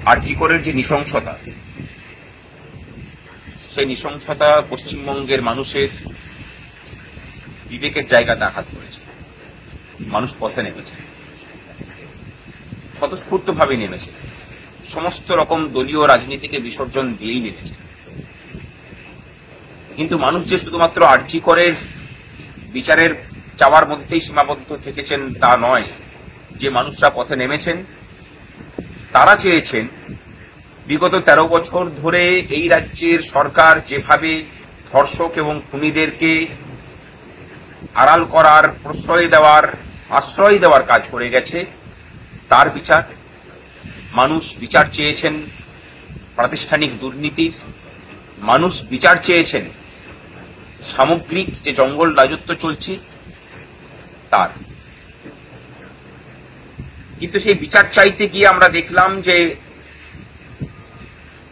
আরজি করের যে নৃশংসতা, সেই নৃশংসতা পশ্চিমবঙ্গের মানুষের বিবেকের জায়গাতে আঘাত করেছে। মানুষ পথে নেমেছে, স্বতঃস্ফূর্তভাবে নেমেছে, সমস্ত রকম দলীয় রাজনীতিকে বিসর্জন দিয়েই নেমেছে। কিন্তু মানুষ যে শুধুমাত্র আরজি করের বিচারের চাওয়ার মধ্যেই সীমাবদ্ধ থেকেছেন তা নয়। যে মানুষরা পথে নেমেছেন তারা চেয়েছেন বিগত 13 বছর ধরে এই রাজ্যের সরকার যেভাবে ধর্ষক এবং খুনিদেরকে আড়াল করার, আশ্রয় দেওয়ার কাজ করে গেছে, তার বিচার। মানুষ বিচার চেয়েছেন প্রাতিষ্ঠানিক দুর্নীতির, মানুষ বিচার চেয়েছেন সামগ্রিক যে জঙ্গল রাজত্ব চলছে তার। কিন্তু সেই বিচার চাইতে গিয়ে আমরা দেখলাম যে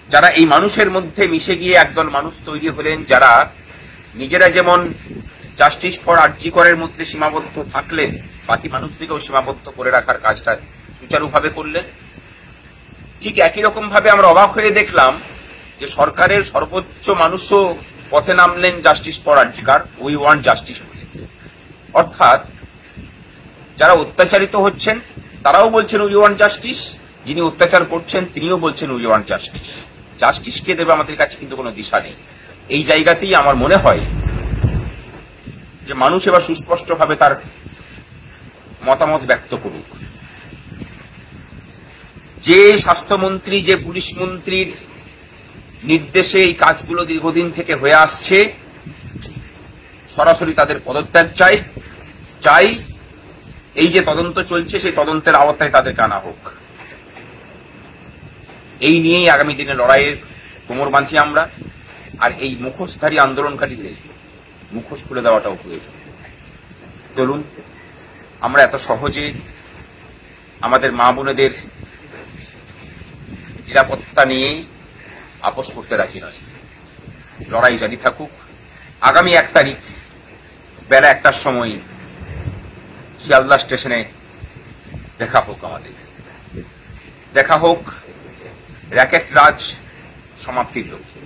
যারা এই মানুষের মধ্যে মিশে গিয়ে একদল মানুষ তৈরি হলেন, যারা নিজেরা যেমন জাস্টিস ফর আরজি করের মধ্যে সীমাবদ্ধ থাকলেন, বাকি মানুষদেরকেও সীমাবদ্ধ করে রাখার কাজটা সুচারুভাবে করলেন। ঠিক একই রকম ভাবে আমরা অবাক হয়ে দেখলাম যে সরকারের সর্বোচ্চ মানুষও পথে নামলেন জাস্টিস ফর আরজি কর, উই ওয়ান্ট জাস্টিস বলে। অর্থাৎ যারা অত্যাচারিত হচ্ছেন তারাও বলছেন উই ওয়ান্ট জাস্টিস, যিনি অত্যাচার করছেন তিনিও বলছেন উই ওয়ান্ট জাস্টিস। জাস্টিস কে দেবে আমাদের কাছে কিন্তু কোনো দিশা নেই। এই জায়গাতেই আমার মনে হয় যে মানুষ এবার সুস্পষ্টভাবে তার মতামত ব্যক্ত করুক। যে স্বাস্থ্যমন্ত্রী, যে পুলিশ মন্ত্রীর নির্দেশে এই কাজগুলো দীর্ঘদিন থেকে হয়ে আসছে, সরাসরি তাদের পদত্যাগ চাই। এই যে তদন্ত চলছে সেই তদন্তের আওতায় তাদেরকে আনা হোক। এই নিয়েই আগামী দিনে লড়াইয়ের কোমর বাঁধি আমরা। আর এই মুখোশধারী আন্দোলনকারীদের মুখোশ খুলে দেওয়াটাও প্রয়োজন। চলুন আমরা এত সহজে আমাদের মা বোনেদের নিরাপত্তা নিয়ে আপোষ করতে রাজি নয়। লড়াই জারি থাকুক। আগামী 1 তারিখ বেলা 1টার সময় শিয়ালদা স্টেশনে দেখা হোক, আমাদের দেখা হোক র্যাকেট রাজ সমাপ্তির লক্ষ্যে।